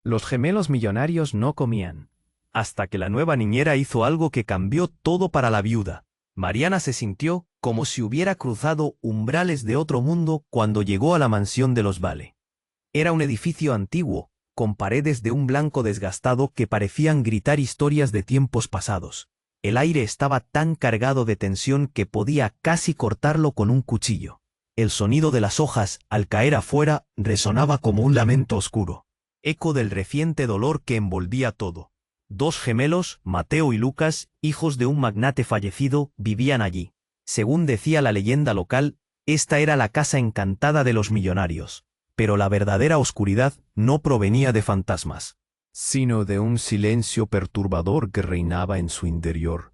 Los gemelos millonarios no comían. Hasta que la nueva niñera hizo algo que cambió todo para la viuda. Mariana se sintió como si hubiera cruzado umbrales de otro mundo cuando llegó a la mansión de los Vale. Era un edificio antiguo, con paredes de un blanco desgastado que parecían gritar historias de tiempos pasados. El aire estaba tan cargado de tensión que podía casi cortarlo con un cuchillo. El sonido de las hojas, al caer afuera, resonaba como un lamento oscuro, eco del reciente dolor que envolvía todo. Dos gemelos, Mateo y Lucas, hijos de un magnate fallecido, vivían allí. Según decía la leyenda local, esta era la casa encantada de los millonarios. Pero la verdadera oscuridad no provenía de fantasmas, sino de un silencio perturbador que reinaba en su interior.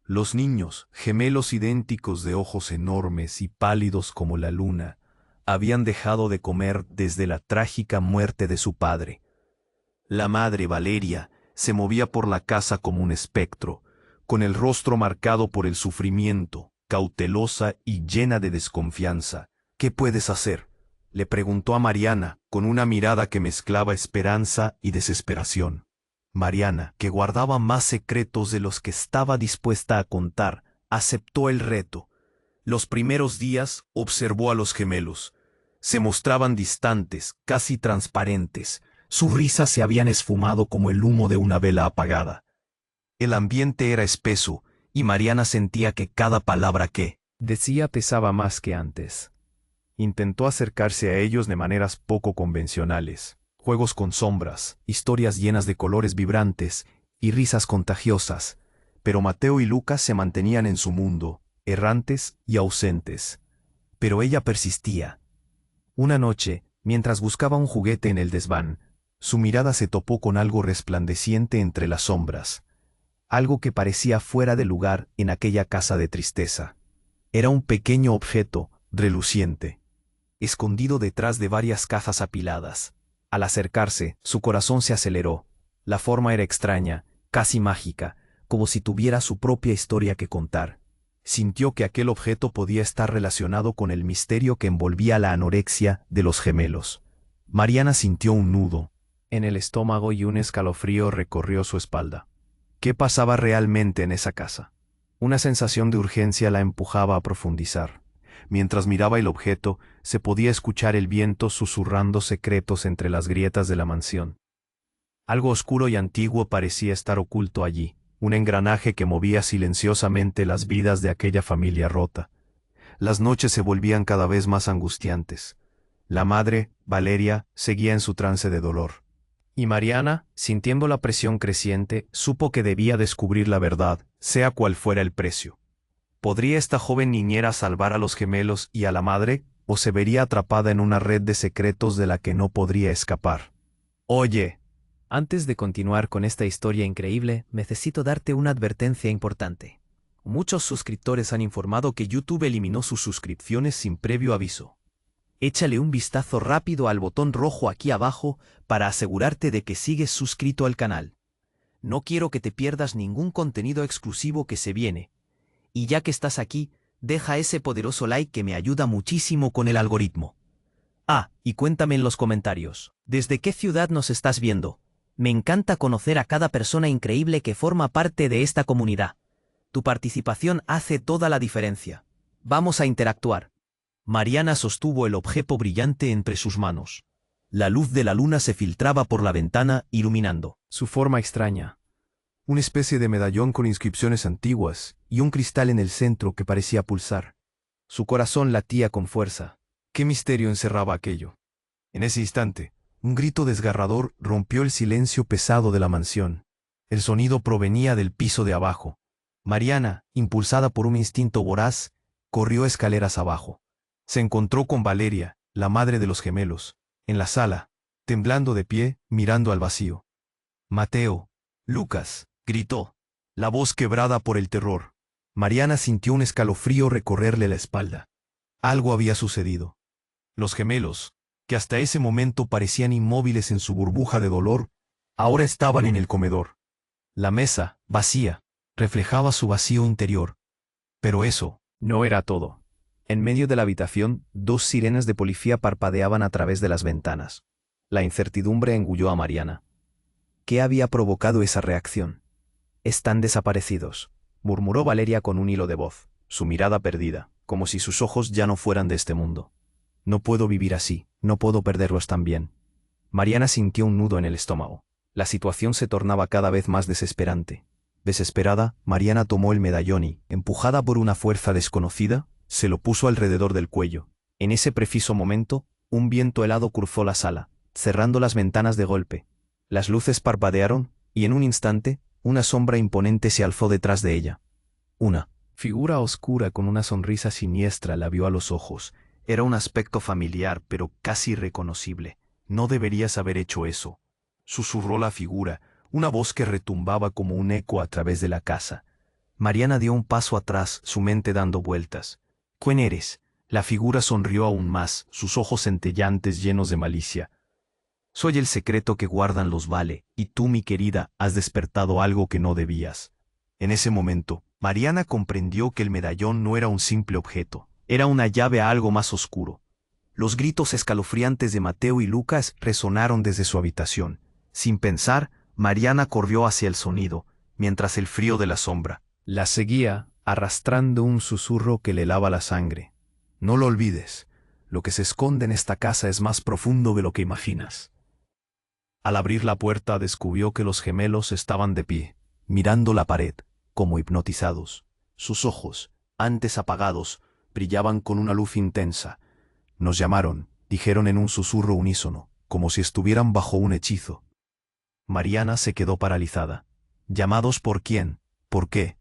Los niños, gemelos idénticos de ojos enormes y pálidos como la luna, habían dejado de comer desde la trágica muerte de su padre. La madre, Valeria, se movía por la casa como un espectro, con el rostro marcado por el sufrimiento, cautelosa y llena de desconfianza. «¿Qué puedes hacer?», le preguntó a Mariana, con una mirada que mezclaba esperanza y desesperación. Mariana, que guardaba más secretos de los que estaba dispuesta a contar, aceptó el reto. Los primeros días observó a los gemelos. Se mostraban distantes, casi transparentes. Sus risas se habían esfumado como el humo de una vela apagada. El ambiente era espeso, y Mariana sentía que cada palabra que decía pesaba más que antes. Intentó acercarse a ellos de maneras poco convencionales. Juegos con sombras, historias llenas de colores vibrantes y risas contagiosas. Pero Mateo y Lucas se mantenían en su mundo, errantes y ausentes. Pero ella persistía. Una noche, mientras buscaba un juguete en el desván, su mirada se topó con algo resplandeciente entre las sombras. Algo que parecía fuera de lugar en aquella casa de tristeza. Era un pequeño objeto, reluciente, escondido detrás de varias cajas apiladas. Al acercarse, su corazón se aceleró. La forma era extraña, casi mágica, como si tuviera su propia historia que contar. Sintió que aquel objeto podía estar relacionado con el misterio que envolvía la anorexia de los gemelos. Mariana sintió un nudo en el estómago y un escalofrío recorrió su espalda. ¿Qué pasaba realmente en esa casa? Una sensación de urgencia la empujaba a profundizar. Mientras miraba el objeto, se podía escuchar el viento susurrando secretos entre las grietas de la mansión. Algo oscuro y antiguo parecía estar oculto allí, un engranaje que movía silenciosamente las vidas de aquella familia rota. Las noches se volvían cada vez más angustiantes. La madre, Valeria, seguía en su trance de dolor. Y Mariana, sintiendo la presión creciente, supo que debía descubrir la verdad, sea cual fuera el precio. ¿Podría esta joven niñera salvar a los gemelos y a la madre, o se vería atrapada en una red de secretos de la que no podría escapar? «Oye», antes de continuar con esta historia increíble, necesito darte una advertencia importante. Muchos suscriptores han informado que YouTube eliminó sus suscripciones sin previo aviso. Échale un vistazo rápido al botón rojo aquí abajo para asegurarte de que sigues suscrito al canal. No quiero que te pierdas ningún contenido exclusivo que se viene. Y ya que estás aquí, deja ese poderoso like que me ayuda muchísimo con el algoritmo. Y cuéntame en los comentarios, ¿desde qué ciudad nos estás viendo? Me encanta conocer a cada persona increíble que forma parte de esta comunidad. Tu participación hace toda la diferencia. Vamos a interactuar. Mariana sostuvo el objeto brillante entre sus manos. La luz de la luna se filtraba por la ventana, iluminando su forma extraña. Una especie de medallón con inscripciones antiguas y un cristal en el centro que parecía pulsar. Su corazón latía con fuerza. ¿Qué misterio encerraba aquello? En ese instante, un grito desgarrador rompió el silencio pesado de la mansión. El sonido provenía del piso de abajo. Mariana, impulsada por un instinto voraz, corrió escaleras abajo. Se encontró con Valeria, la madre de los gemelos, en la sala, temblando de pie, mirando al vacío. «Mateo, Lucas», gritó, la voz quebrada por el terror. Mariana sintió un escalofrío recorrerle la espalda. Algo había sucedido. Los gemelos, que hasta ese momento parecían inmóviles en su burbuja de dolor, ahora estaban en el comedor. La mesa, vacía, reflejaba su vacío interior. Pero eso no era todo. En medio de la habitación, dos sirenas de policía parpadeaban a través de las ventanas. La incertidumbre engulló a Mariana. ¿Qué había provocado esa reacción? Están desaparecidos, murmuró Valeria con un hilo de voz, su mirada perdida, como si sus ojos ya no fueran de este mundo. No puedo vivir así, no puedo perderlos también. Mariana sintió un nudo en el estómago. La situación se tornaba cada vez más desesperante. Desesperada, Mariana tomó el medallón y, empujada por una fuerza desconocida, se lo puso alrededor del cuello. En ese preciso momento, un viento helado cruzó la sala, cerrando las ventanas de golpe. Las luces parpadearon, y en un instante, una sombra imponente se alzó detrás de ella. Una figura oscura con una sonrisa siniestra la vio a los ojos. Era un aspecto familiar, pero casi irreconocible. No deberías haber hecho eso, susurró la figura, una voz que retumbaba como un eco a través de la casa. Mariana dio un paso atrás, su mente dando vueltas. ¿Quién eres? La figura sonrió aún más, sus ojos centellantes llenos de malicia. Soy el secreto que guardan los Vale, y tú, mi querida, has despertado algo que no debías. En ese momento, Mariana comprendió que el medallón no era un simple objeto, era una llave a algo más oscuro. Los gritos escalofriantes de Mateo y Lucas resonaron desde su habitación. Sin pensar, Mariana corrió hacia el sonido, mientras el frío de la sombra la seguía, arrastrando un susurro que le helaba la sangre. No lo olvides, lo que se esconde en esta casa es más profundo de lo que imaginas. Al abrir la puerta descubrió que los gemelos estaban de pie, mirando la pared, como hipnotizados. Sus ojos, antes apagados, brillaban con una luz intensa. Nos llamaron, dijeron en un susurro unísono, como si estuvieran bajo un hechizo. Mariana se quedó paralizada. ¿Llamados por quién? ¿Por qué?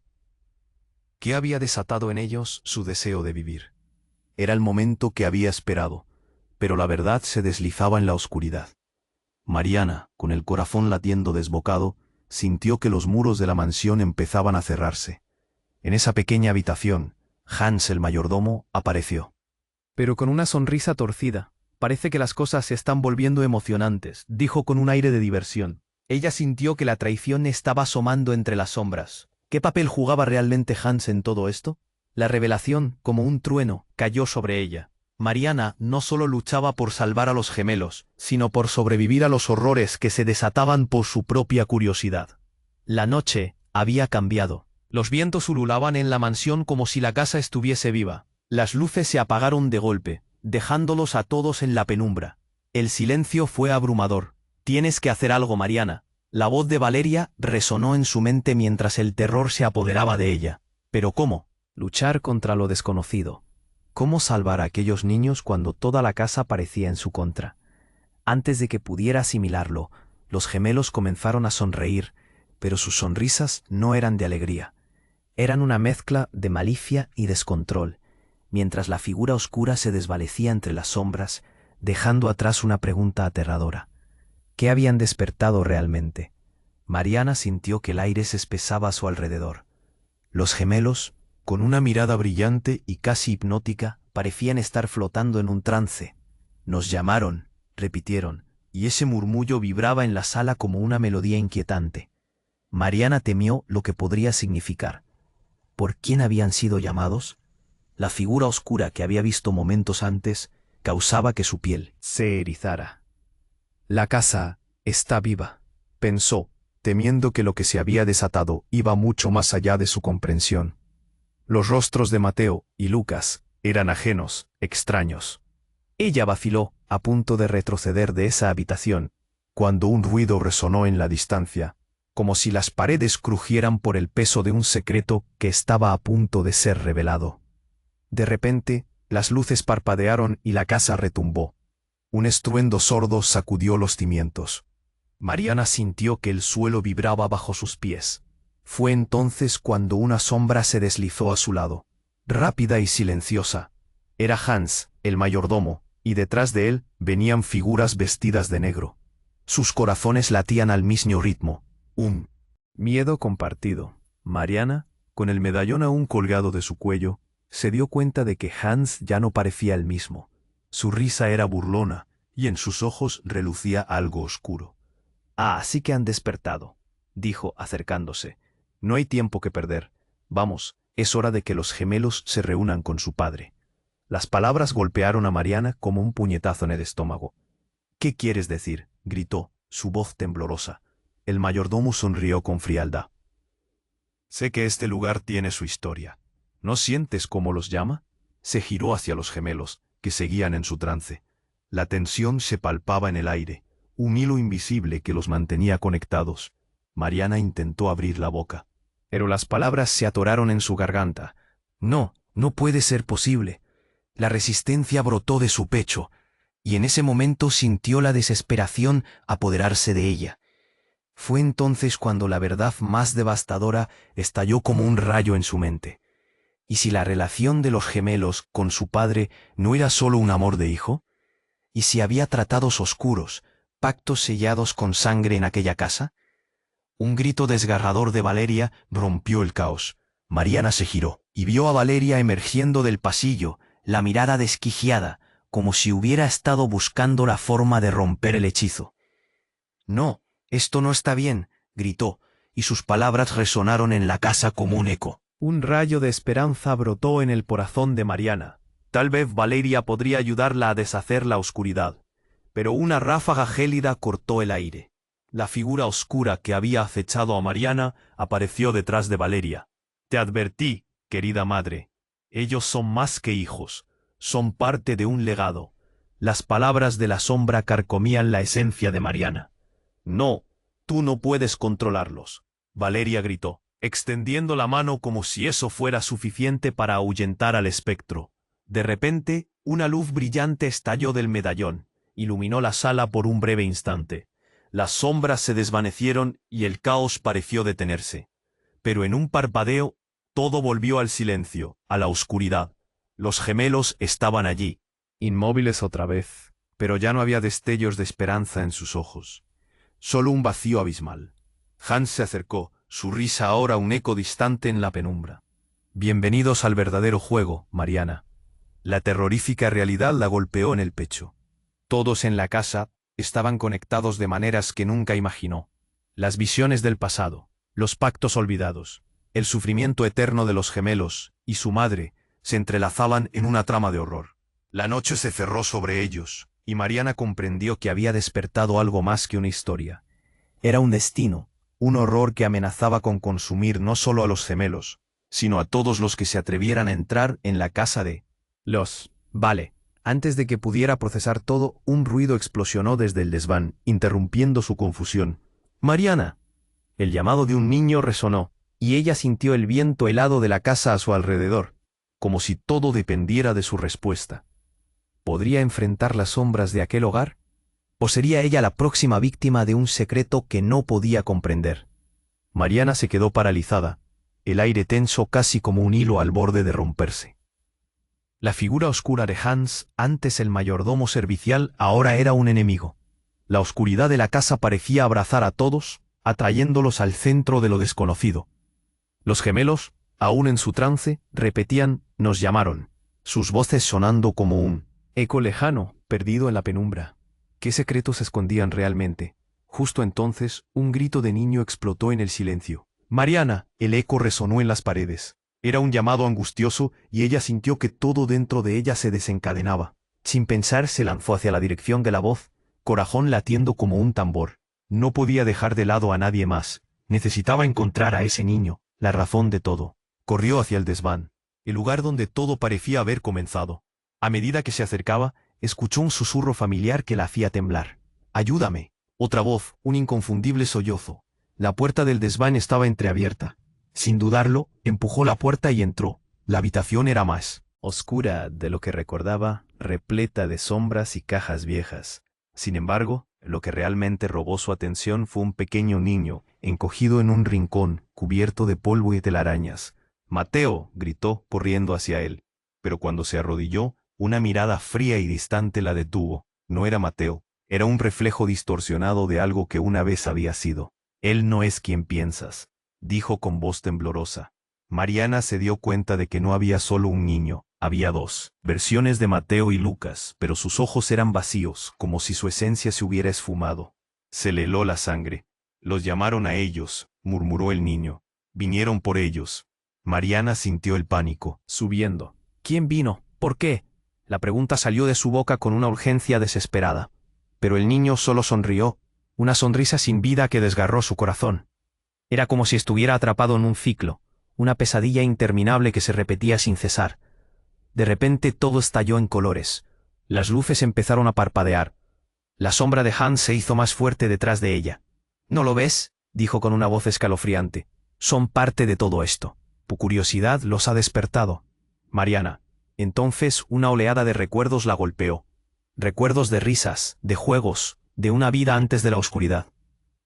¿Qué había desatado en ellos su deseo de vivir? Era el momento que había esperado, pero la verdad se deslizaba en la oscuridad. Mariana, con el corazón latiendo desbocado, sintió que los muros de la mansión empezaban a cerrarse. En esa pequeña habitación, Hans el mayordomo apareció. Pero con una sonrisa torcida. Parece que las cosas se están volviendo emocionantes, dijo con un aire de diversión. Ella sintió que la traición estaba asomando entre las sombras. ¿Qué papel jugaba realmente Hans en todo esto? La revelación, como un trueno, cayó sobre ella. Mariana no solo luchaba por salvar a los gemelos, sino por sobrevivir a los horrores que se desataban por su propia curiosidad. La noche había cambiado. Los vientos ululaban en la mansión como si la casa estuviese viva. Las luces se apagaron de golpe, dejándolos a todos en la penumbra. El silencio fue abrumador. «Tienes que hacer algo, Mariana». La voz de Valeria resonó en su mente mientras el terror se apoderaba de ella. ¿Pero cómo? Luchar contra lo desconocido. ¿Cómo salvar a aquellos niños cuando toda la casa parecía en su contra? Antes de que pudiera asimilarlo, los gemelos comenzaron a sonreír, pero sus sonrisas no eran de alegría. Eran una mezcla de malicia y descontrol, mientras la figura oscura se desvanecía entre las sombras, dejando atrás una pregunta aterradora. ¿Qué habían despertado realmente? Mariana sintió que el aire se espesaba a su alrededor. Los gemelos, con una mirada brillante y casi hipnótica, parecían estar flotando en un trance. «Nos llamaron», repitieron, y ese murmullo vibraba en la sala como una melodía inquietante. Mariana temió lo que podría significar. ¿Por quién habían sido llamados? La figura oscura que había visto momentos antes causaba que su piel se erizara. La casa está viva, pensó, temiendo que lo que se había desatado iba mucho más allá de su comprensión. Los rostros de Mateo y Lucas eran ajenos, extraños. Ella vaciló, a punto de retroceder de esa habitación, cuando un ruido resonó en la distancia, como si las paredes crujieran por el peso de un secreto que estaba a punto de ser revelado. De repente, las luces parpadearon y la casa retumbó. Un estruendo sordo sacudió los cimientos. Mariana sintió que el suelo vibraba bajo sus pies. Fue entonces cuando una sombra se deslizó a su lado, rápida y silenciosa. Era Hans, el mayordomo, y detrás de él venían figuras vestidas de negro. Sus corazones latían al mismo ritmo. Un miedo compartido. Mariana, con el medallón aún colgado de su cuello, se dio cuenta de que Hans ya no parecía el mismo. Su risa era burlona, y en sus ojos relucía algo oscuro. «Ah, así que han despertado», dijo acercándose. «No hay tiempo que perder. Vamos, es hora de que los gemelos se reúnan con su padre». Las palabras golpearon a Mariana como un puñetazo en el estómago. ¿Qué quieres decir?, gritó, su voz temblorosa. El mayordomo sonrió con frialdad. Sé que este lugar tiene su historia. ¿No sientes cómo los llama? Se giró hacia los gemelos, que seguían en su trance. La tensión se palpaba en el aire, un hilo invisible que los mantenía conectados. Mariana intentó abrir la boca, pero las palabras se atoraron en su garganta. No, no puede ser posible. La resistencia brotó de su pecho, y en ese momento sintió la desesperación apoderarse de ella. Fue entonces cuando la verdad más devastadora estalló como un rayo en su mente. ¿Y si la relación de los gemelos con su padre no era solo un amor de hijo? ¿Y si había tratados oscuros, pactos sellados con sangre en aquella casa? Un grito desgarrador de Valeria rompió el caos. Mariana se giró y vio a Valeria emergiendo del pasillo, la mirada desquiciada, como si hubiera estado buscando la forma de romper el hechizo. «No, esto no está bien», gritó, y sus palabras resonaron en la casa como un eco. Un rayo de esperanza brotó en el corazón de Mariana. Tal vez Valeria podría ayudarla a deshacer la oscuridad. Pero una ráfaga gélida cortó el aire. La figura oscura que había acechado a Mariana apareció detrás de Valeria. «Te advertí, querida madre. Ellos son más que hijos. Son parte de un legado». Las palabras de la sombra carcomían la esencia de Mariana. «No, tú no puedes controlarlos», Valeria gritó, extendiendo la mano como si eso fuera suficiente para ahuyentar al espectro. De repente, una luz brillante estalló del medallón, iluminó la sala por un breve instante. Las sombras se desvanecieron y el caos pareció detenerse. Pero en un parpadeo, todo volvió al silencio, a la oscuridad. Los gemelos estaban allí, inmóviles otra vez, pero ya no había destellos de esperanza en sus ojos. Solo un vacío abismal. Hans se acercó, su risa ahora un eco distante en la penumbra. «Bienvenidos al verdadero juego, Mariana». La terrorífica realidad la golpeó en el pecho. Todos en la casa estaban conectados de maneras que nunca imaginó. Las visiones del pasado, los pactos olvidados, el sufrimiento eterno de los gemelos y su madre se entrelazaban en una trama de horror. La noche se cerró sobre ellos, y Mariana comprendió que había despertado algo más que una historia. Era un destino, un horror que amenazaba con consumir no solo a los gemelos, sino a todos los que se atrevieran a entrar en la casa de los... Vale. Antes de que pudiera procesar todo, un ruido explosionó desde el desván, interrumpiendo su confusión. «¡Mariana!». El llamado de un niño resonó, y ella sintió el viento helado de la casa a su alrededor, como si todo dependiera de su respuesta. ¿Podría enfrentar las sombras de aquel hogar? ¿O sería ella la próxima víctima de un secreto que no podía comprender? Mariana se quedó paralizada, el aire tenso casi como un hilo al borde de romperse. La figura oscura de Hans, antes el mayordomo servicial, ahora era un enemigo. La oscuridad de la casa parecía abrazar a todos, atrayéndolos al centro de lo desconocido. Los gemelos, aún en su trance, repetían «nos llamaron», sus voces sonando como un eco lejano, perdido en la penumbra. ¿Qué secretos se escondían realmente? Justo entonces, un grito de niño explotó en el silencio. «¡Mariana!». El eco resonó en las paredes. Era un llamado angustioso y ella sintió que todo dentro de ella se desencadenaba. Sin pensar se lanzó hacia la dirección de la voz, corazón latiendo como un tambor. No podía dejar de lado a nadie más. Necesitaba encontrar a ese niño, la razón de todo. Corrió hacia el desván, el lugar donde todo parecía haber comenzado. A medida que se acercaba, escuchó un susurro familiar que la hacía temblar. «¡Ayúdame!». Otra voz, un inconfundible sollozo. La puerta del desván estaba entreabierta. Sin dudarlo, empujó la puerta y entró. La habitación era más oscura de lo que recordaba, repleta de sombras y cajas viejas. Sin embargo, lo que realmente robó su atención fue un pequeño niño, encogido en un rincón, cubierto de polvo y telarañas. «¡Mateo!», gritó, corriendo hacia él. Pero cuando se arrodilló, una mirada fría y distante la detuvo. No era Mateo, era un reflejo distorsionado de algo que una vez había sido. «Él no es quien piensas», dijo con voz temblorosa. Mariana se dio cuenta de que no había solo un niño, había dos versiones de Mateo y Lucas, pero sus ojos eran vacíos, como si su esencia se hubiera esfumado. Se le heló la sangre. «Los llamaron a ellos», murmuró el niño. «Vinieron por ellos». Mariana sintió el pánico, subiendo. «¿Quién vino? ¿Por qué?». La pregunta salió de su boca con una urgencia desesperada. Pero el niño solo sonrió, una sonrisa sin vida que desgarró su corazón. Era como si estuviera atrapado en un ciclo, una pesadilla interminable que se repetía sin cesar. De repente todo estalló en colores. Las luces empezaron a parpadear. La sombra de Hans se hizo más fuerte detrás de ella. «¿No lo ves?», dijo con una voz escalofriante. «Son parte de todo esto. Tu curiosidad los ha despertado, Mariana». Entonces una oleada de recuerdos la golpeó. Recuerdos de risas, de juegos, de una vida antes de la oscuridad.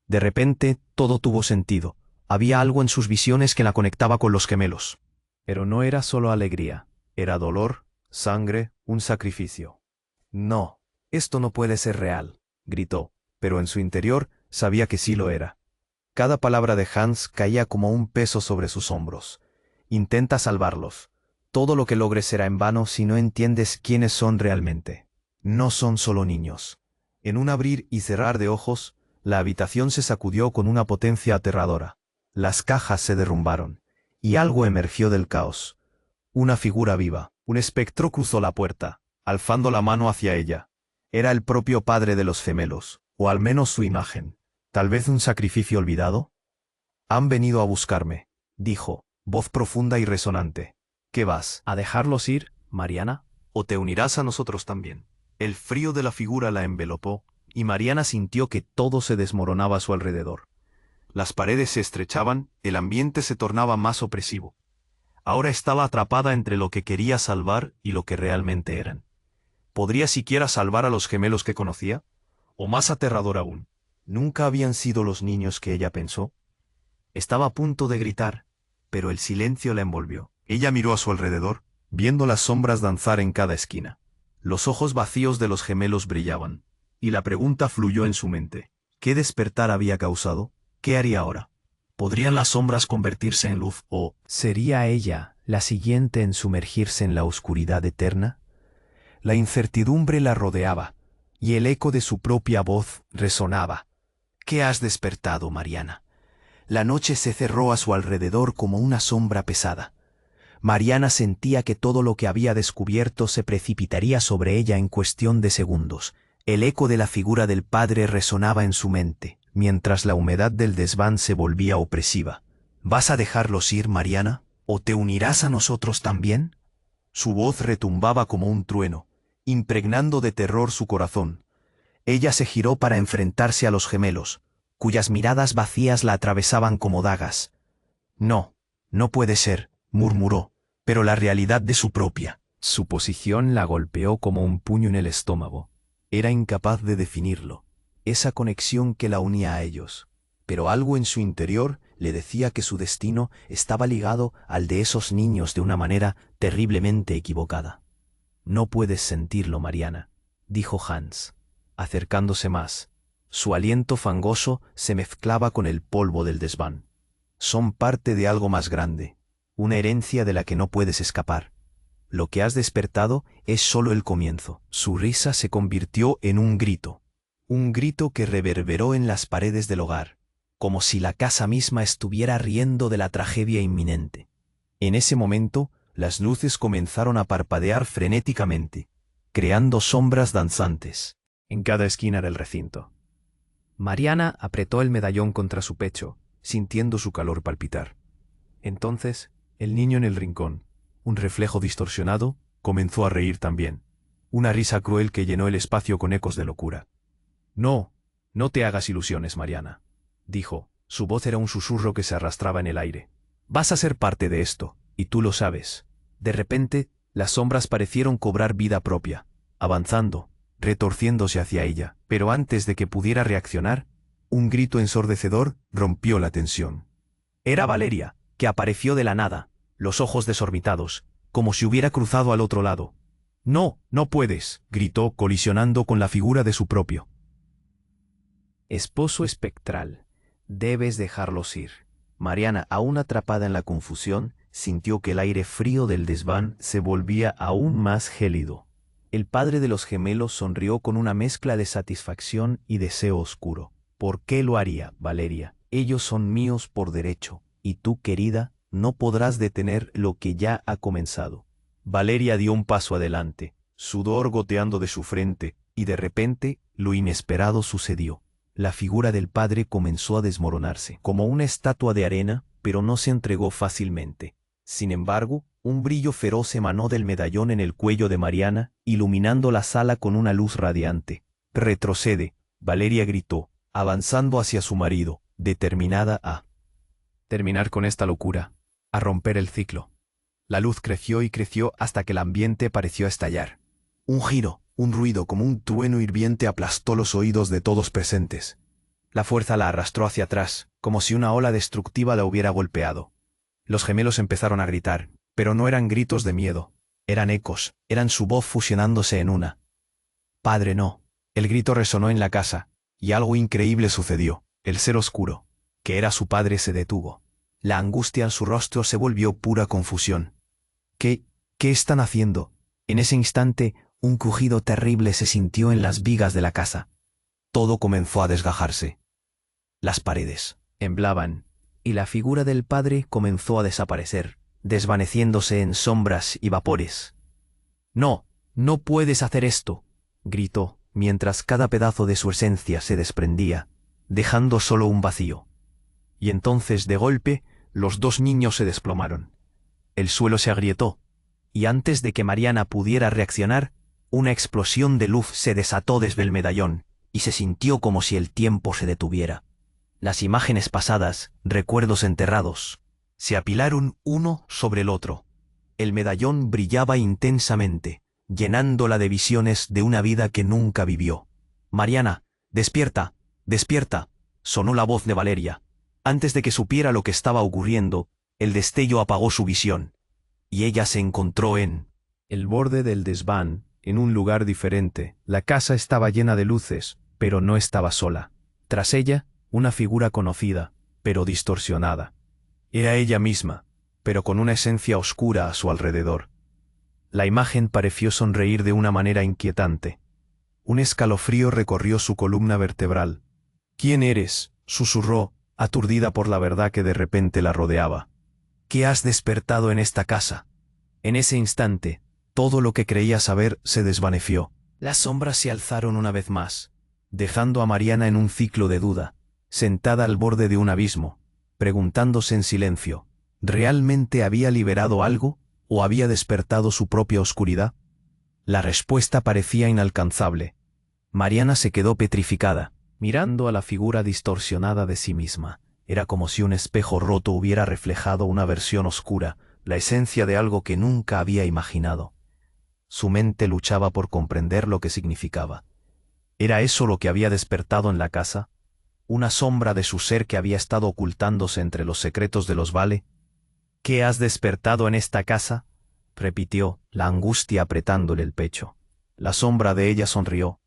De repente todo tuvo sentido. Había algo en sus visiones que la conectaba con los gemelos. Pero no era solo alegría. Era dolor, sangre, un sacrificio. «No, esto no puede ser real», gritó, pero en su interior sabía que sí lo era. Cada palabra de Hans caía como un peso sobre sus hombros. «Intenta salvarlos. Todo lo que logres será en vano si no entiendes quiénes son realmente. No son solo niños». En un abrir y cerrar de ojos, la habitación se sacudió con una potencia aterradora. Las cajas se derrumbaron, y algo emergió del caos. Una figura viva, un espectro cruzó la puerta, alzando la mano hacia ella. Era el propio padre de los gemelos, o al menos su imagen. ¿Tal vez un sacrificio olvidado? «Han venido a buscarme», dijo, voz profunda y resonante. «¿Qué vas? ¿A dejarlos ir, Mariana? ¿O te unirás a nosotros también?» El frío de la figura la envelopó, y Mariana sintió que todo se desmoronaba a su alrededor. Las paredes se estrechaban, el ambiente se tornaba más opresivo. Ahora estaba atrapada entre lo que quería salvar y lo que realmente eran. ¿Podría siquiera salvar a los gemelos que conocía? O más aterrador aún, ¿nunca habían sido los niños que ella pensó? Estaba a punto de gritar, pero el silencio la envolvió. Ella miró a su alrededor, viendo las sombras danzar en cada esquina. Los ojos vacíos de los gemelos brillaban, y la pregunta fluyó en su mente. ¿Qué despertar había causado? ¿Qué haría ahora? ¿Podrían las sombras convertirse en luz o sería ella la siguiente en sumergirse en la oscuridad eterna? La incertidumbre la rodeaba, y el eco de su propia voz resonaba. «¿Qué has despertado, Mariana?» La noche se cerró a su alrededor como una sombra pesada. Mariana sentía que todo lo que había descubierto se precipitaría sobre ella en cuestión de segundos. El eco de la figura del padre resonaba en su mente, mientras la humedad del desván se volvía opresiva. «¿Vas a dejarlos ir, Mariana? ¿O te unirás a nosotros también?» Su voz retumbaba como un trueno, impregnando de terror su corazón. Ella se giró para enfrentarse a los gemelos, cuyas miradas vacías la atravesaban como dagas. «No, no puede ser», murmuró, pero la realidad de su propia suposición la golpeó como un puño en el estómago. Era incapaz de definirlo, esa conexión que la unía a ellos, pero algo en su interior le decía que su destino estaba ligado al de esos niños de una manera terriblemente equivocada. «No puedes sentirlo, Mariana», dijo Hans, acercándose más. Su aliento fangoso se mezclaba con el polvo del desván. «Son parte de algo más grande, una herencia de la que no puedes escapar. Lo que has despertado es solo el comienzo». Su risa se convirtió en un grito que reverberó en las paredes del hogar, como si la casa misma estuviera riendo de la tragedia inminente. En ese momento, las luces comenzaron a parpadear frenéticamente, creando sombras danzantes en cada esquina del recinto. Mariana apretó el medallón contra su pecho, sintiendo su calor palpitar. Entonces, el niño en el rincón, un reflejo distorsionado, comenzó a reír también. Una risa cruel que llenó el espacio con ecos de locura. «No, no te hagas ilusiones, Mariana», dijo. Su voz era un susurro que se arrastraba en el aire. «Vas a ser parte de esto, y tú lo sabes». De repente, las sombras parecieron cobrar vida propia, avanzando, retorciéndose hacia ella, pero antes de que pudiera reaccionar, un grito ensordecedor rompió la tensión. Era Valeria, que apareció de la nada, los ojos desorbitados, como si hubiera cruzado al otro lado. «No, no puedes», gritó, colisionando con la figura de su propio esposo espectral. «Debes dejarlos ir». Mariana, aún atrapada en la confusión, sintió que el aire frío del desván se volvía aún más gélido. El padre de los gemelos sonrió con una mezcla de satisfacción y deseo oscuro. «¿Por qué lo haría, Valeria? Ellos son míos por derecho, y tú, querida, no podrás detener lo que ya ha comenzado». Valeria dio un paso adelante, sudor goteando de su frente, Y de repente, lo inesperado sucedió. La figura del padre comenzó a desmoronarse, como una estatua de arena, pero no se entregó fácilmente. Sin embargo, un brillo feroz emanó del medallón en el cuello de Mariana, iluminando la sala con una luz radiante. «Retrocede», Valeria gritó, avanzando hacia su marido, determinada a terminar con esta locura, a romper el ciclo. La luz creció y creció hasta que el ambiente pareció estallar. Un giro, un ruido como un trueno hirviente aplastó los oídos de todos presentes. La fuerza la arrastró hacia atrás, como si una ola destructiva la hubiera golpeado. Los gemelos empezaron a gritar, pero no eran gritos de miedo. Eran ecos, eran su voz fusionándose en una. «Padre, no». El grito resonó en la casa, y algo increíble sucedió. El ser oscuro, que era su padre, se detuvo. La angustia en su rostro se volvió pura confusión. ¿Qué están haciendo? En ese instante, un crujido terrible se sintió en las vigas de la casa. Todo comenzó a desgajarse. Las paredes temblaban, y la figura del padre comenzó a desaparecer, desvaneciéndose en sombras y vapores. «No, no puedes hacer esto», gritó, mientras cada pedazo de su esencia se desprendía, dejando solo un vacío. Y entonces, de golpe, los dos niños se desplomaron. El suelo se agrietó, y antes de que Mariana pudiera reaccionar, una explosión de luz se desató desde el medallón, y se sintió como si el tiempo se detuviera. Las imágenes pasadas, recuerdos enterrados, se apilaron uno sobre el otro. El medallón brillaba intensamente, llenándola de visiones de una vida que nunca vivió. «Mariana, despierta, despierta», sonó la voz de Valeria. Antes de que supiera lo que estaba ocurriendo, el destello apagó su visión, y ella se encontró en el borde del desván, en un lugar diferente. La casa estaba llena de luces, pero no estaba sola. Tras ella, una figura conocida, pero distorsionada. Era ella misma, pero con una esencia oscura a su alrededor. La imagen pareció sonreír de una manera inquietante. Un escalofrío recorrió su columna vertebral. «¿Quién eres?», susurró, aturdida por la verdad que de repente la rodeaba. «¿Qué has despertado en esta casa?». En ese instante, todo lo que creía saber se desvaneció. Las sombras se alzaron una vez más, dejando a Mariana en un ciclo de duda, sentada al borde de un abismo, preguntándose en silencio, ¿realmente había liberado algo o había despertado su propia oscuridad? La respuesta parecía inalcanzable. Mariana se quedó petrificada, mirando a la figura distorsionada de sí misma. Era como si un espejo roto hubiera reflejado una versión oscura, la esencia de algo que nunca había imaginado. Su mente luchaba por comprender lo que significaba. ¿Era eso lo que había despertado en la casa? ¿Una sombra de su ser que había estado ocultándose entre los secretos de los Vale? «¿Qué has despertado en esta casa?», repitió, la angustia apretándole el pecho. La sombra de ella sonrió,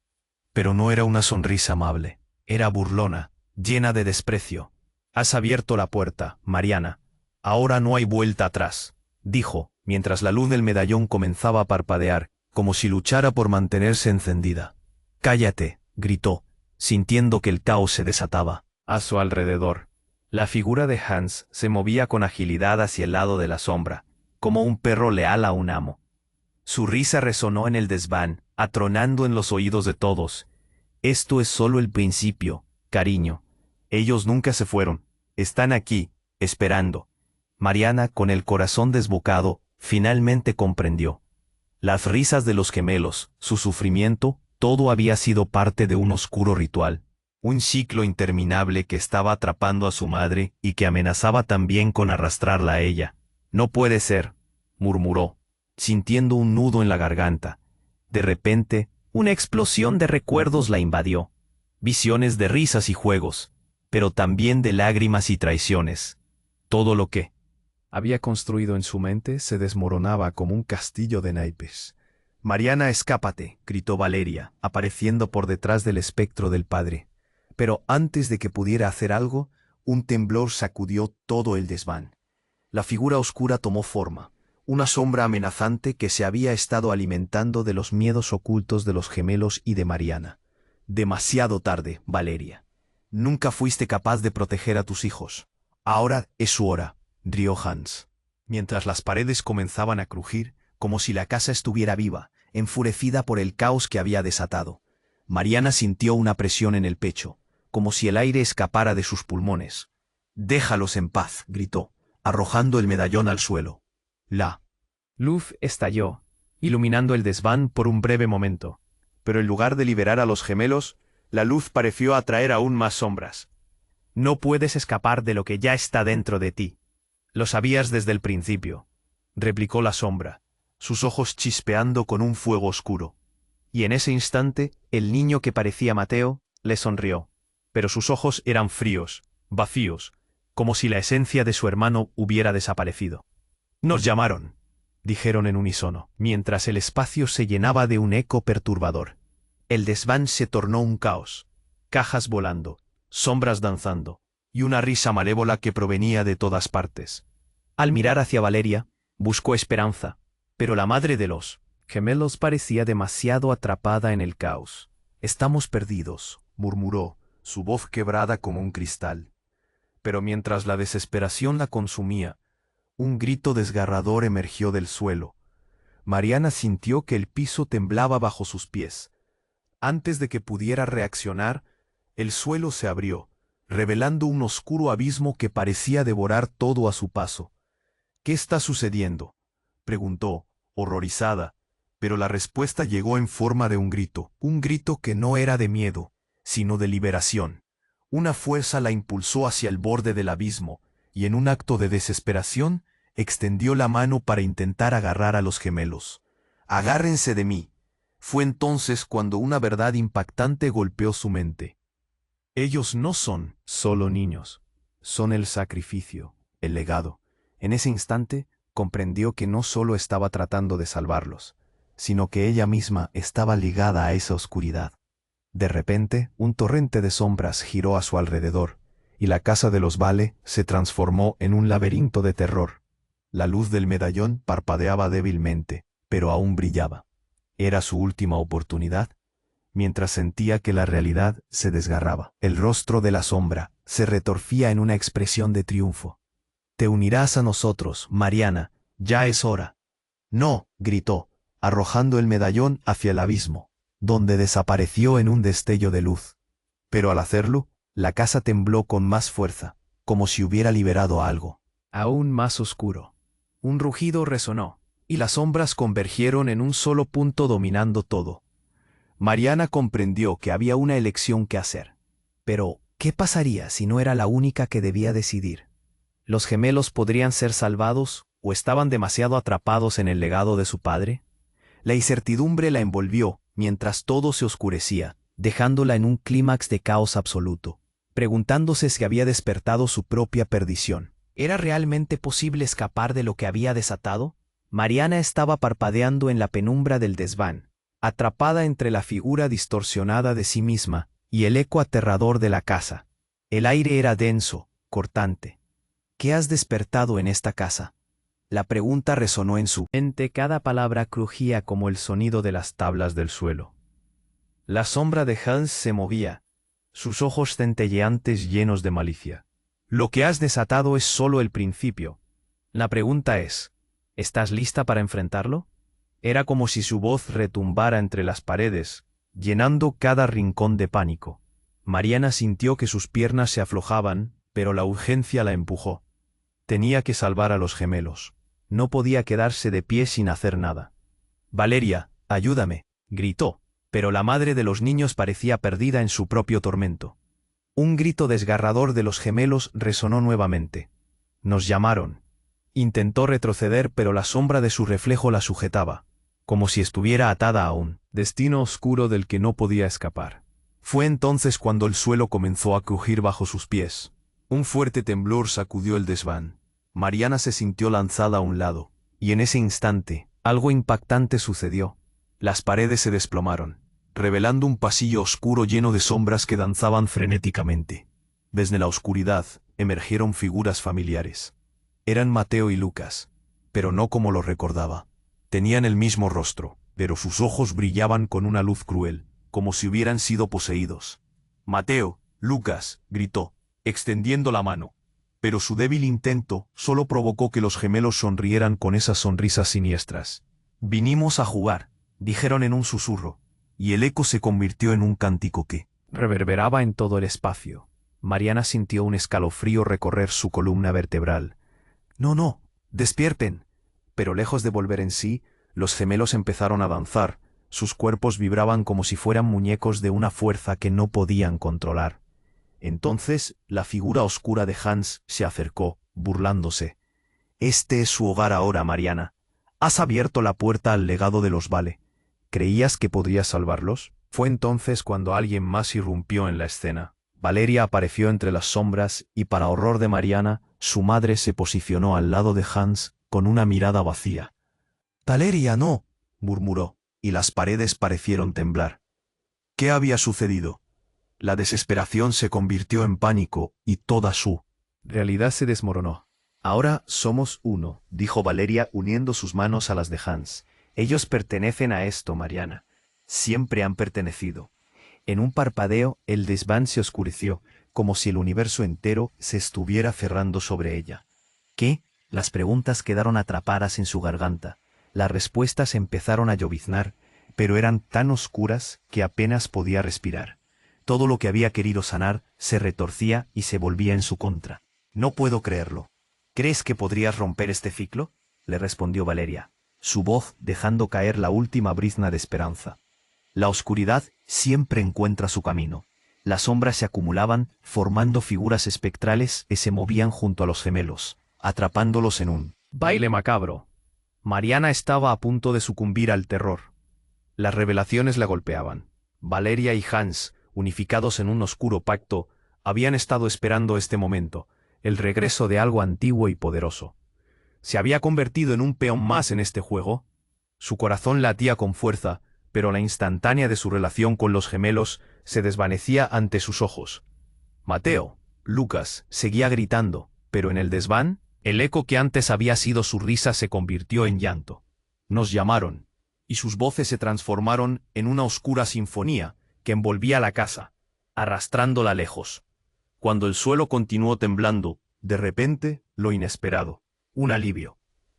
pero no era una sonrisa amable, era burlona, llena de desprecio. «Has abierto la puerta, Mariana. Ahora no hay vuelta atrás», dijo, mientras la luz del medallón comenzaba a parpadear, como si luchara por mantenerse encendida. «Cállate», gritó, sintiendo que el caos se desataba a su alrededor. La figura de Hans se movía con agilidad hacia el lado de la sombra, como un perro leal a un amo. Su risa resonó en el desván, atronando en los oídos de todos. «Esto es solo el principio, cariño. Ellos nunca se fueron. Están aquí, esperando». Mariana, con el corazón desbocado, finalmente comprendió. Las risas de los gemelos, su sufrimiento, todo había sido parte de un oscuro ritual. Un ciclo interminable que estaba atrapando a su madre y que amenazaba también con arrastrarla a ella. «No puede ser», murmuró, sintiendo un nudo en la garganta. De repente, una explosión de recuerdos la invadió. Visiones de risas y juegos, pero también de lágrimas y traiciones. Todo lo que había construido en su mente se desmoronaba como un castillo de naipes. «Mariana, escápate», gritó Valeria, apareciendo por detrás del espectro del padre. Pero antes de que pudiera hacer algo, un temblor sacudió todo el desván. La figura oscura tomó forma, una sombra amenazante que se había estado alimentando de los miedos ocultos de los gemelos y de Mariana. «Demasiado tarde, Valeria. Nunca fuiste capaz de proteger a tus hijos. Ahora es su hora», rió Hans. Mientras las paredes comenzaban a crujir, como si la casa estuviera viva, enfurecida por el caos que había desatado. Mariana sintió una presión en el pecho, como si el aire escapara de sus pulmones. «Déjalos en paz», gritó, arrojando el medallón al suelo. La luz estalló, iluminando el desván por un breve momento. Pero en lugar de liberar a los gemelos, la luz pareció atraer aún más sombras. No puedes escapar de lo que ya está dentro de ti. Lo sabías desde el principio, replicó la sombra, sus ojos chispeando con un fuego oscuro. Y en ese instante, el niño que parecía Mateo, le sonrió. Pero sus ojos eran fríos, vacíos, como si la esencia de su hermano hubiera desaparecido. «Nos llamaron», dijeron en unísono, mientras el espacio se llenaba de un eco perturbador. El desván se tornó un caos, cajas volando, sombras danzando, y una risa malévola que provenía de todas partes. Al mirar hacia Valeria, buscó esperanza, pero la madre de los gemelos parecía demasiado atrapada en el caos. «Estamos perdidos», murmuró, su voz quebrada como un cristal. Pero mientras la desesperación la consumía, un grito desgarrador emergió del suelo. Mariana sintió que el piso temblaba bajo sus pies. Antes de que pudiera reaccionar, el suelo se abrió, revelando un oscuro abismo que parecía devorar todo a su paso. «¿Qué está sucediendo?», preguntó, horrorizada, pero la respuesta llegó en forma de un grito que no era de miedo, sino de liberación. Una fuerza la impulsó hacia el borde del abismo, y en un acto de desesperación, extendió la mano para intentar agarrar a los gemelos. «Agárrense de mí». Fue entonces cuando una verdad impactante golpeó su mente. Ellos no son solo niños, son el sacrificio, el legado. En ese instante, comprendió que no solo estaba tratando de salvarlos, sino que ella misma estaba ligada a esa oscuridad. De repente, un torrente de sombras giró a su alrededor, y la casa de los Vale se transformó en un laberinto de terror. La luz del medallón parpadeaba débilmente, pero aún brillaba. Era su última oportunidad, mientras sentía que la realidad se desgarraba. El rostro de la sombra se retorcía en una expresión de triunfo. «Te unirás a nosotros, Mariana, ya es hora». «No», gritó, arrojando el medallón hacia el abismo, donde desapareció en un destello de luz. Pero al hacerlo, la casa tembló con más fuerza, como si hubiera liberado algo. Aún más oscuro. Un rugido resonó, y las sombras convergieron en un solo punto dominando todo. Mariana comprendió que había una elección que hacer. Pero, ¿qué pasaría si no era la única que debía decidir? ¿Los gemelos podrían ser salvados o estaban demasiado atrapados en el legado de su padre? La incertidumbre la envolvió mientras todo se oscurecía, dejándola en un clímax de caos absoluto, preguntándose si había despertado su propia perdición. ¿Era realmente posible escapar de lo que había desatado? Mariana estaba parpadeando en la penumbra del desván, atrapada entre la figura distorsionada de sí misma y el eco aterrador de la casa. El aire era denso, cortante. «¿Qué has despertado en esta casa?». La pregunta resonó en su mente, cada palabra crujía como el sonido de las tablas del suelo. La sombra de Hans se movía, sus ojos centelleantes llenos de malicia. «Lo que has desatado es solo el principio. La pregunta es, ¿estás lista para enfrentarlo?». Era como si su voz retumbara entre las paredes, llenando cada rincón de pánico. Mariana sintió que sus piernas se aflojaban, pero la urgencia la empujó. Tenía que salvar a los gemelos. No podía quedarse de pie sin hacer nada. «Valeria, ayúdame», gritó, pero la madre de los niños parecía perdida en su propio tormento. Un grito desgarrador de los gemelos resonó nuevamente. «Nos llamaron». Intentó retroceder, pero la sombra de su reflejo la sujetaba, como si estuviera atada a un destino oscuro del que no podía escapar. Fue entonces cuando el suelo comenzó a crujir bajo sus pies. Un fuerte temblor sacudió el desván. Mariana se sintió lanzada a un lado, y en ese instante, algo impactante sucedió. Las paredes se desplomaron, revelando un pasillo oscuro lleno de sombras que danzaban frenéticamente. Desde la oscuridad, emergieron figuras familiares. Eran Mateo y Lucas, pero no como lo recordaba. Tenían el mismo rostro, pero sus ojos brillaban con una luz cruel, como si hubieran sido poseídos. «Mateo, Lucas», gritó, extendiendo la mano. Pero su débil intento solo provocó que los gemelos sonrieran con esas sonrisas siniestras. «Vinimos a jugar», dijeron en un susurro, y el eco se convirtió en un cántico que reverberaba en todo el espacio. Mariana sintió un escalofrío recorrer su columna vertebral. «No, no, despierten». Pero lejos de volver en sí, los gemelos empezaron a danzar. Sus cuerpos vibraban como si fueran muñecos de una fuerza que no podían controlar. Entonces, la figura oscura de Hans se acercó, burlándose. «Este es su hogar ahora, Mariana. Has abierto la puerta al legado de los Vale. ¿Creías que podrías salvarlos?». Fue entonces cuando alguien más irrumpió en la escena. Valeria apareció entre las sombras y, para horror de Mariana, su madre se posicionó al lado de Hans con una mirada vacía. «Valeria, no», murmuró, y las paredes parecieron temblar. ¿Qué había sucedido? La desesperación se convirtió en pánico y toda su realidad se desmoronó. «Ahora somos uno», dijo Valeria uniendo sus manos a las de Hans. «Ellos pertenecen a esto, Mariana. Siempre han pertenecido». En un parpadeo, el desván se oscureció, como si el universo entero se estuviera cerrando sobre ella. ¿Qué? Las preguntas quedaron atrapadas en su garganta. Las respuestas empezaron a lloviznar, pero eran tan oscuras que apenas podía respirar. Todo lo que había querido sanar se retorcía y se volvía en su contra. «No puedo creerlo». «¿Crees que podrías romper este ciclo?», le respondió Valeria, su voz dejando caer la última brizna de esperanza. La oscuridad siempre encuentra su camino. Las sombras se acumulaban, formando figuras espectrales que se movían junto a los gemelos, atrapándolos en un baile macabro. Mariana estaba a punto de sucumbir al terror. Las revelaciones la golpeaban. Valeria y Hans, unificados en un oscuro pacto, habían estado esperando este momento, el regreso de algo antiguo y poderoso. ¿Se había convertido en un peón más en este juego? Su corazón latía con fuerza, pero la instantánea de su relación con los gemelos se desvanecía ante sus ojos. Mateo, Lucas, seguía gritando, pero en el desván, el eco que antes había sido su risa se convirtió en llanto. Nos llamaron, y sus voces se transformaron en una oscura sinfonía que envolvía la casa, arrastrándola lejos. Cuando el suelo continuó temblando, de repente, lo inesperado. Un alivio.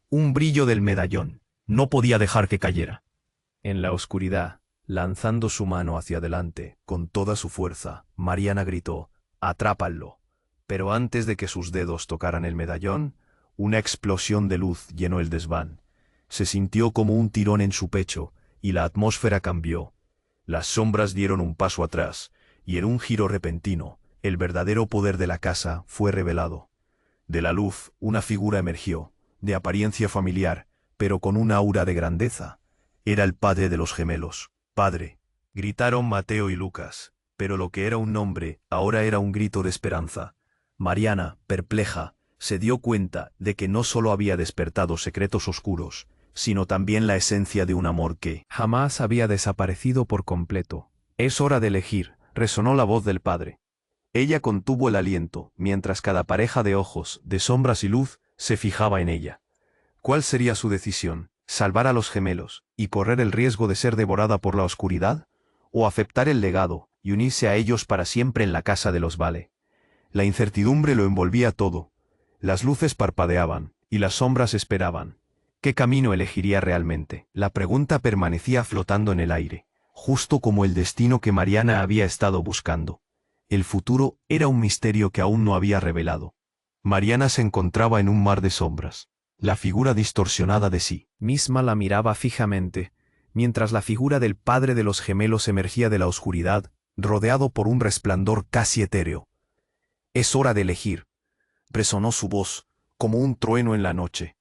Un brillo del medallón. No podía dejar que cayera. En la oscuridad, lanzando su mano hacia adelante, con toda su fuerza, Mariana gritó, «¡Atrápanlo!». Pero antes de que sus dedos tocaran el medallón, una explosión de luz llenó el desván. Se sintió como un tirón en su pecho, y la atmósfera cambió. Las sombras dieron un paso atrás, y en un giro repentino, el verdadero poder de la casa fue revelado. De la luz, una figura emergió, de apariencia familiar, pero con un aura de grandeza. Era el padre de los gemelos. «¡Padre!», gritaron Mateo y Lucas, pero lo que era un nombre, ahora era un grito de esperanza. Mariana, perpleja, se dio cuenta de que no solo había despertado secretos oscuros, sino también la esencia de un amor que jamás había desaparecido por completo. «Es hora de elegir», resonó la voz del padre. Ella contuvo el aliento, mientras cada pareja de ojos, de sombras y luz, se fijaba en ella. ¿Cuál sería su decisión? ¿Salvar a los gemelos y correr el riesgo de ser devorada por la oscuridad? ¿O aceptar el legado y unirse a ellos para siempre en la casa de los Vale? La incertidumbre lo envolvía todo. Las luces parpadeaban, y las sombras esperaban. ¿Qué camino elegiría realmente? La pregunta permanecía flotando en el aire, justo como el destino que Mariana había estado buscando. El futuro era un misterio que aún no había revelado. Mariana se encontraba en un mar de sombras. La figura distorsionada de sí misma la miraba fijamente, mientras la figura del padre de los gemelos emergía de la oscuridad, rodeado por un resplandor casi etéreo. «Es hora de elegir», resonó su voz, como un trueno en la noche.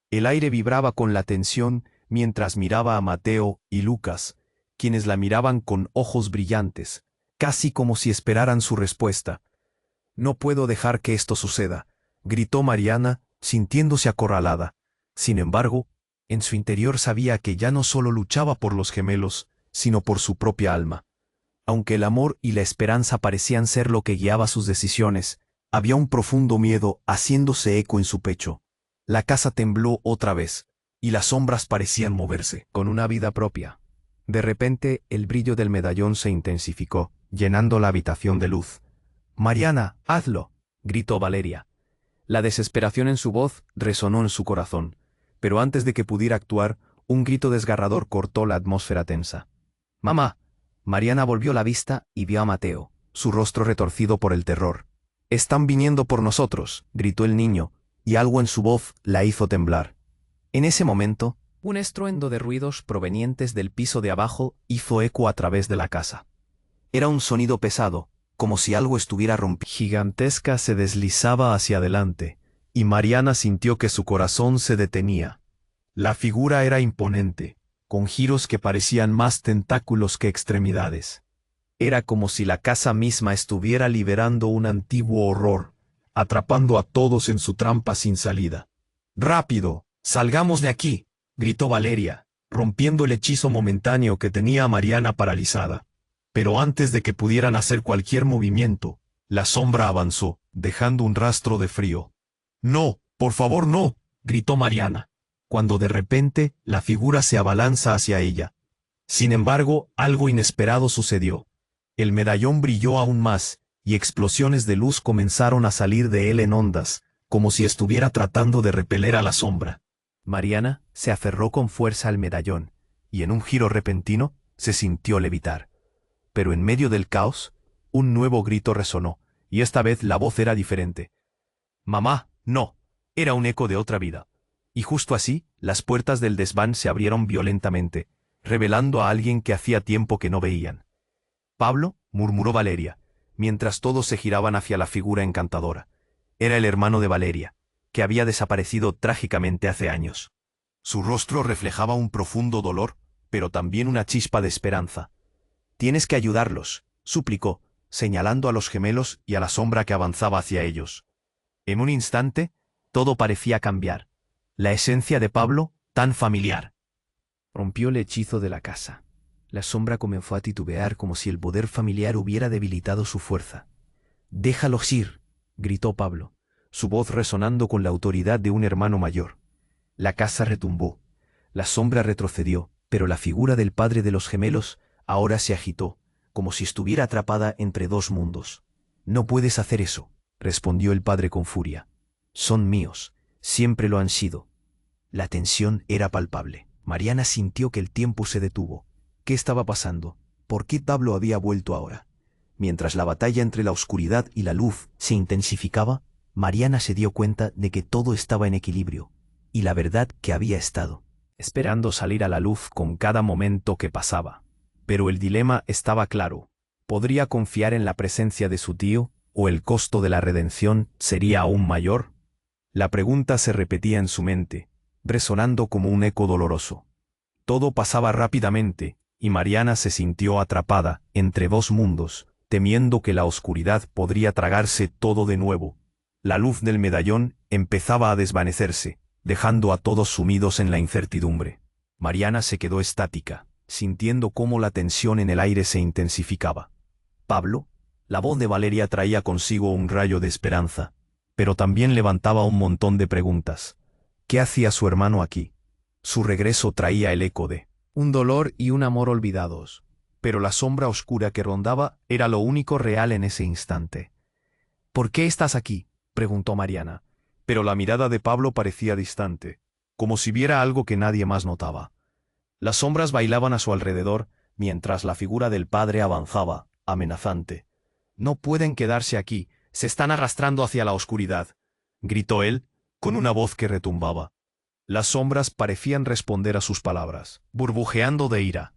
El aire vibraba con la tensión mientras miraba a Mateo y Lucas, quienes la miraban con ojos brillantes, casi como si esperaran su respuesta. «No puedo dejar que esto suceda», gritó Mariana, sintiéndose acorralada. Sin embargo, en su interior sabía que ya no solo luchaba por los gemelos, sino por su propia alma. Aunque el amor y la esperanza parecían ser lo que guiaba sus decisiones, había un profundo miedo haciéndose eco en su pecho. La casa tembló otra vez, y las sombras parecían moverse con una vida propia. De repente, el brillo del medallón se intensificó, llenando la habitación de luz. «Mariana, hazlo», gritó Valeria. La desesperación en su voz resonó en su corazón, pero antes de que pudiera actuar, un grito desgarrador cortó la atmósfera tensa. Mamá. Mariana volvió la vista y vio a Mateo, su rostro retorcido por el terror. «Están viniendo por nosotros», gritó el niño, y algo en su voz la hizo temblar. En ese momento, Un estruendo de ruidos provenientes del piso de abajo hizo eco a través de la casa. Era un sonido pesado, como si algo estuviera rompiendo. Gigantesca se deslizaba hacia adelante, y Mariana sintió que su corazón se detenía. La figura era imponente, con giros que parecían más tentáculos que extremidades. Era como si la casa misma estuviera liberando un antiguo horror, atrapando a todos en su trampa sin salida. «¡Rápido! ¡Salgamos de aquí!», gritó Valeria, rompiendo el hechizo momentáneo que tenía a Mariana paralizada. Pero antes de que pudieran hacer cualquier movimiento, la sombra avanzó, dejando un rastro de frío. «¡No, por favor no!», gritó Mariana, cuando de repente la figura se abalanza hacia ella. Sin embargo, algo inesperado sucedió. El medallón brilló aún más, y explosiones de luz comenzaron a salir de él en ondas, como si estuviera tratando de repeler a la sombra. Mariana se aferró con fuerza al medallón, y en un giro repentino se sintió levitar. Pero en medio del caos, un nuevo grito resonó, y esta vez la voz era diferente. «¡Mamá, no!», era un eco de otra vida. Y justo así, las puertas del desván se abrieron violentamente, revelando a alguien que hacía tiempo que no veían. «Pablo», murmuró Valeria, mientras todos se giraban hacia la figura encantadora. Era el hermano de Valeria, que había desaparecido trágicamente hace años. Su rostro reflejaba un profundo dolor, pero también una chispa de esperanza. «Tienes que ayudarlos», suplicó, señalando a los gemelos y a la sombra que avanzaba hacia ellos. En un instante, todo parecía cambiar. La esencia de Pablo, tan familiar. Rompió el hechizo de la casa. La sombra comenzó a titubear como si el poder familiar hubiera debilitado su fuerza. «Déjalos ir», gritó Pablo, su voz resonando con la autoridad de un hermano mayor. La casa retumbó. La sombra retrocedió, pero la figura del padre de los gemelos ahora se agitó, como si estuviera atrapada entre dos mundos. «No puedes hacer eso», respondió el padre con furia. «Son míos, siempre lo han sido». La tensión era palpable. Mariana sintió que el tiempo se detuvo. ¿Qué estaba pasando? ¿Por qué Pablo había vuelto ahora? Mientras la batalla entre la oscuridad y la luz se intensificaba, Mariana se dio cuenta de que todo estaba en equilibrio, y la verdad que había estado esperando salir a la luz con cada momento que pasaba. Pero el dilema estaba claro. ¿Podría confiar en la presencia de su tío, o el costo de la redención sería aún mayor? La pregunta se repetía en su mente, resonando como un eco doloroso. Todo pasaba rápidamente, y Mariana se sintió atrapada entre dos mundos, temiendo que la oscuridad podría tragarse todo de nuevo. La luz del medallón empezaba a desvanecerse, dejando a todos sumidos en la incertidumbre. Mariana se quedó estática, sintiendo cómo la tensión en el aire se intensificaba. «Pablo», la voz de Valeria traía consigo un rayo de esperanza, pero también levantaba un montón de preguntas. ¿Qué hacía su hermano aquí? Su regreso traía el eco de un dolor y un amor olvidados, pero la sombra oscura que rondaba era lo único real en ese instante. «¿Por qué estás aquí?», preguntó Mariana. Pero la mirada de Pablo parecía distante, como si viera algo que nadie más notaba. Las sombras bailaban a su alrededor, mientras la figura del padre avanzaba, amenazante. «No pueden quedarse aquí, se están arrastrando hacia la oscuridad», gritó él, con una voz que retumbaba. Las sombras parecían responder a sus palabras, burbujeando de ira.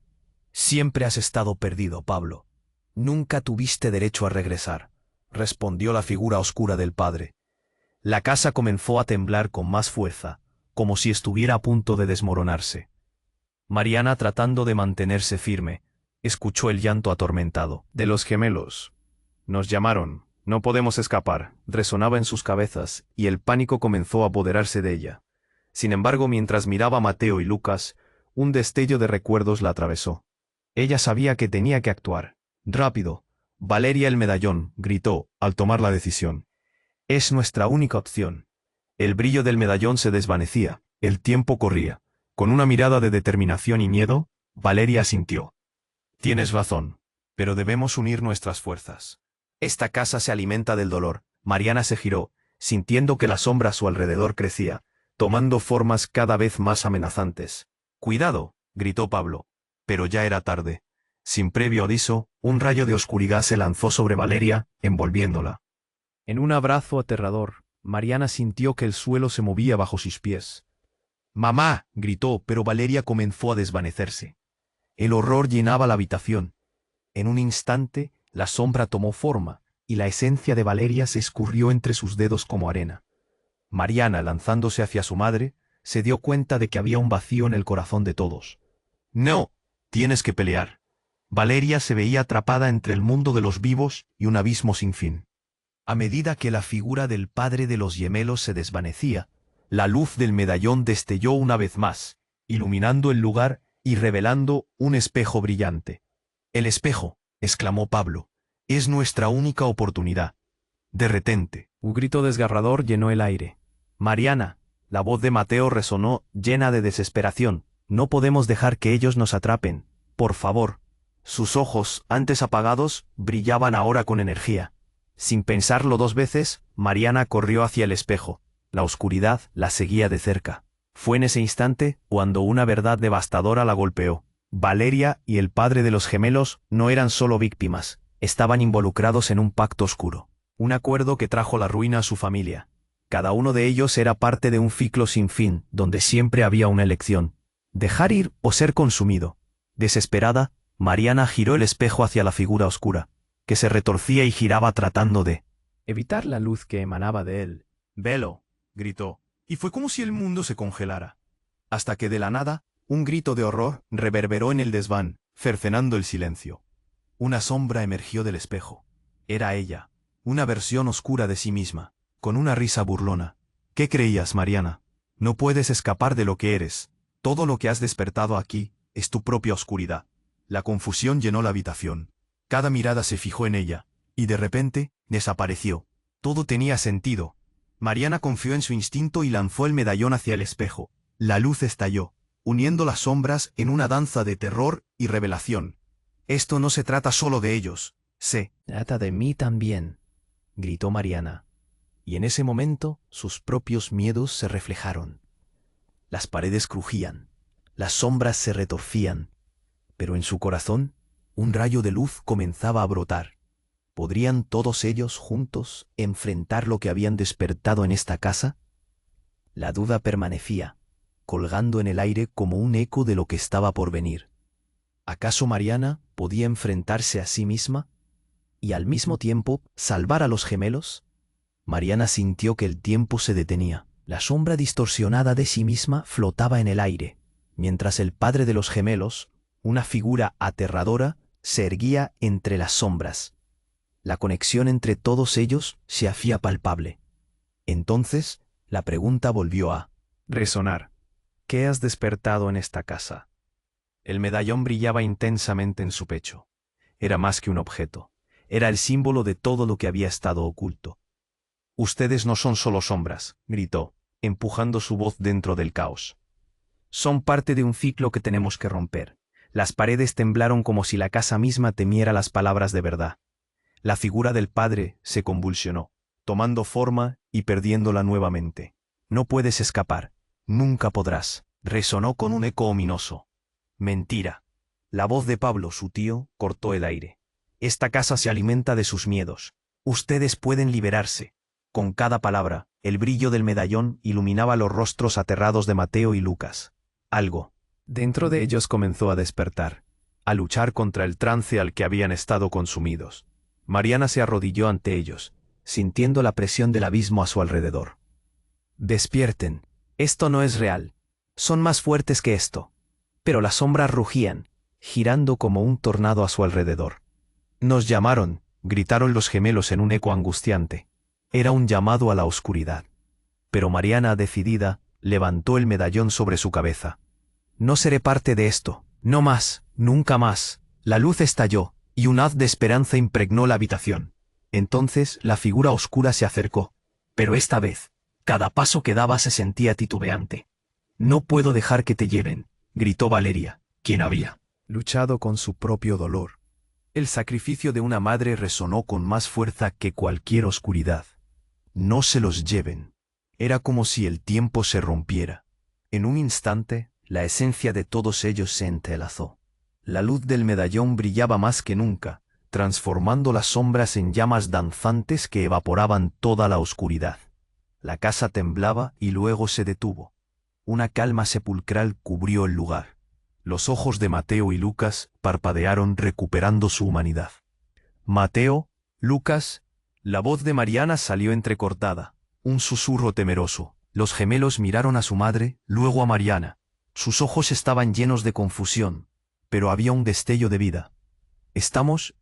«Siempre has estado perdido, Pablo. Nunca tuviste derecho a regresar», respondió la figura oscura del padre. La casa comenzó a temblar con más fuerza, como si estuviera a punto de desmoronarse. Mariana, tratando de mantenerse firme, escuchó el llanto atormentado de los gemelos. «Nos llamaron, no podemos escapar», resonaba en sus cabezas, y el pánico comenzó a apoderarse de ella. Sin embargo, mientras miraba a Mateo y Lucas, un destello de recuerdos la atravesó. Ella sabía que tenía que actuar. «Rápido, Valeria el medallón», gritó, al tomar la decisión. «Es nuestra única opción». El brillo del medallón se desvanecía, el tiempo corría. Con una mirada de determinación y miedo, Valeria asintió. «Tienes razón, pero debemos unir nuestras fuerzas. Esta casa se alimenta del dolor». Mariana se giró, sintiendo que la sombra a su alrededor crecía, tomando formas cada vez más amenazantes. «Cuidado», gritó Pablo. Pero ya era tarde. Sin previo aviso, un rayo de oscuridad se lanzó sobre Valeria, envolviéndola. En un abrazo aterrador, Mariana sintió que el suelo se movía bajo sus pies. ¡Mamá! Gritó, pero Valeria comenzó a desvanecerse. El horror llenaba la habitación. En un instante, la sombra tomó forma, y la esencia de Valeria se escurrió entre sus dedos como arena. Mariana, lanzándose hacia su madre, se dio cuenta de que había un vacío en el corazón de todos. «No, tienes que pelear». Valeria se veía atrapada entre el mundo de los vivos y un abismo sin fin. A medida que la figura del padre de los gemelos se desvanecía, la luz del medallón destelló una vez más, iluminando el lugar y revelando un espejo brillante. «El espejo», exclamó Pablo, «es nuestra única oportunidad». De repente, un grito desgarrador llenó el aire. «Mariana», la voz de Mateo resonó llena de desesperación, «no podemos dejar que ellos nos atrapen, por favor». Sus ojos, antes apagados, brillaban ahora con energía. Sin pensarlo dos veces, Mariana corrió hacia el espejo. La oscuridad la seguía de cerca. Fue en ese instante cuando una verdad devastadora la golpeó. Valeria y el padre de los gemelos no eran solo víctimas, estaban involucrados en un pacto oscuro. Un acuerdo que trajo la ruina a su familia. Cada uno de ellos era parte de un ciclo sin fin, donde siempre había una elección: dejar ir o ser consumido. Desesperada, Mariana giró el espejo hacia la figura oscura, que se retorcía y giraba tratando de evitar la luz que emanaba de él. «Velo», gritó, y fue como si el mundo se congelara. Hasta que de la nada, un grito de horror reverberó en el desván, cercenando el silencio. Una sombra emergió del espejo. Era ella, una versión oscura de sí misma, con una risa burlona. «¿Qué creías, Mariana? No puedes escapar de lo que eres. Todo lo que has despertado aquí es tu propia oscuridad». La confusión llenó la habitación. Cada mirada se fijó en ella, y de repente, desapareció. Todo tenía sentido. Mariana confió en su instinto y lanzó el medallón hacia el espejo. La luz estalló, uniendo las sombras en una danza de terror y revelación. «Esto no se trata solo de ellos, se trata de mí también», gritó Mariana. Y en ese momento, sus propios miedos se reflejaron. Las paredes crujían, las sombras se retorcían, pero en su corazón, un rayo de luz comenzaba a brotar. ¿Podrían todos ellos juntos enfrentar lo que habían despertado en esta casa? La duda permanecía, colgando en el aire como un eco de lo que estaba por venir. ¿Acaso Mariana podía enfrentarse a sí misma y al mismo tiempo salvar a los gemelos? Mariana sintió que el tiempo se detenía. La sombra distorsionada de sí misma flotaba en el aire, mientras el padre de los gemelos, una figura aterradora, se erguía entre las sombras. La conexión entre todos ellos se hacía palpable. Entonces, la pregunta volvió a resonar. ¿Qué has despertado en esta casa? El medallón brillaba intensamente en su pecho. Era más que un objeto. Era el símbolo de todo lo que había estado oculto. «Ustedes no son solo sombras», gritó, empujando su voz dentro del caos. «Son parte de un ciclo que tenemos que romper». Las paredes temblaron como si la casa misma temiera las palabras de verdad. La figura del padre se convulsionó, tomando forma y perdiéndola nuevamente. «No puedes escapar, nunca podrás», resonó con un eco ominoso. «Mentira». La voz de Pablo, su tío, cortó el aire. «Esta casa se alimenta de sus miedos. Ustedes pueden liberarse». Con cada palabra, el brillo del medallón iluminaba los rostros aterrados de Mateo y Lucas. Algo dentro de ellos comenzó a despertar, a luchar contra el trance al que habían estado consumidos. Mariana se arrodilló ante ellos, sintiendo la presión del abismo a su alrededor. «Despierten, esto no es real. Son más fuertes que esto». Pero las sombras rugían, girando como un tornado a su alrededor. «Nos llamaron», gritaron los gemelos en un eco angustiante. Era un llamado a la oscuridad. Pero Mariana, decidida, levantó el medallón sobre su cabeza. «No seré parte de esto, no más, nunca más». La luz estalló, y un haz de esperanza impregnó la habitación. Entonces la figura oscura se acercó. Pero esta vez, cada paso que daba se sentía titubeante. «No puedo dejar que te lleven», gritó Valeria, quien había luchado con su propio dolor. El sacrificio de una madre resonó con más fuerza que cualquier oscuridad. «No se los lleven». Era como si el tiempo se rompiera. En un instante, la esencia de todos ellos se entrelazó. La luz del medallón brillaba más que nunca, transformando las sombras en llamas danzantes que evaporaban toda la oscuridad. La casa temblaba y luego se detuvo. Una calma sepulcral cubrió el lugar. Los ojos de Mateo y Lucas parpadearon recuperando su humanidad. Mateo, Lucas, la voz de Mariana salió entrecortada, un susurro temeroso. Los gemelos miraron a su madre, luego a Mariana. Sus ojos estaban llenos de confusión, pero había un destello de vida. ¿Estamos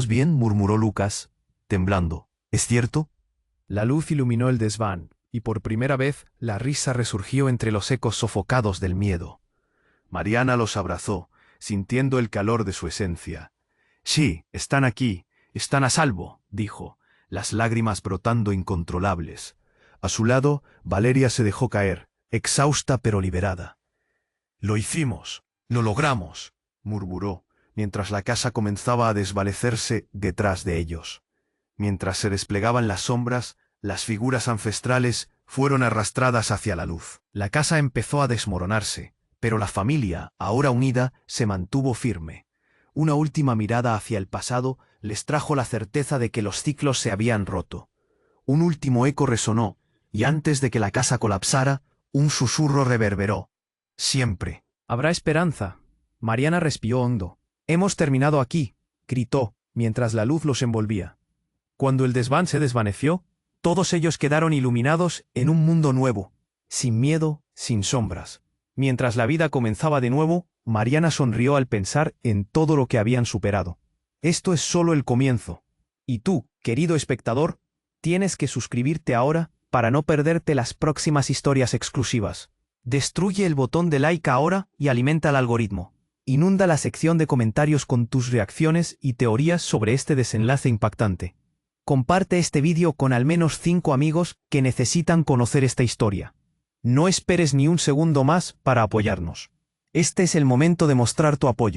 bien?, murmuró Lucas, temblando. ¿Es cierto? La luz iluminó el desván, y por primera vez la risa resurgió entre los ecos sofocados del miedo. Mariana los abrazó, sintiendo el calor de su esencia. Sí, están aquí, están a salvo, dijo, las lágrimas brotando incontrolables. A su lado, Valeria se dejó caer, exhausta pero liberada. Lo hicimos, lo logramos, murmuró, mientras la casa comenzaba a desvanecerse detrás de ellos. Mientras se desplegaban las sombras, las figuras ancestrales fueron arrastradas hacia la luz. La casa empezó a desmoronarse, pero la familia, ahora unida, se mantuvo firme. Una última mirada hacia el pasado les trajo la certeza de que los ciclos se habían roto. Un último eco resonó, y antes de que la casa colapsara, un susurro reverberó. Siempre. Habrá esperanza. Mariana respiró hondo. Hemos terminado aquí, gritó, mientras la luz los envolvía. Cuando el desván se desvaneció, todos ellos quedaron iluminados en un mundo nuevo, sin miedo, sin sombras. Mientras la vida comenzaba de nuevo, Mariana sonrió al pensar en todo lo que habían superado. Esto es solo el comienzo. Y tú, querido espectador, tienes que suscribirte ahora para no perderte las próximas historias exclusivas. Destruye el botón de like ahora y alimenta el algoritmo. Inunda la sección de comentarios con tus reacciones y teorías sobre este desenlace impactante. Comparte este vídeo con al menos 5 amigos que necesitan conocer esta historia. No esperes ni un segundo más para apoyarnos. Este es el momento de mostrar tu apoyo.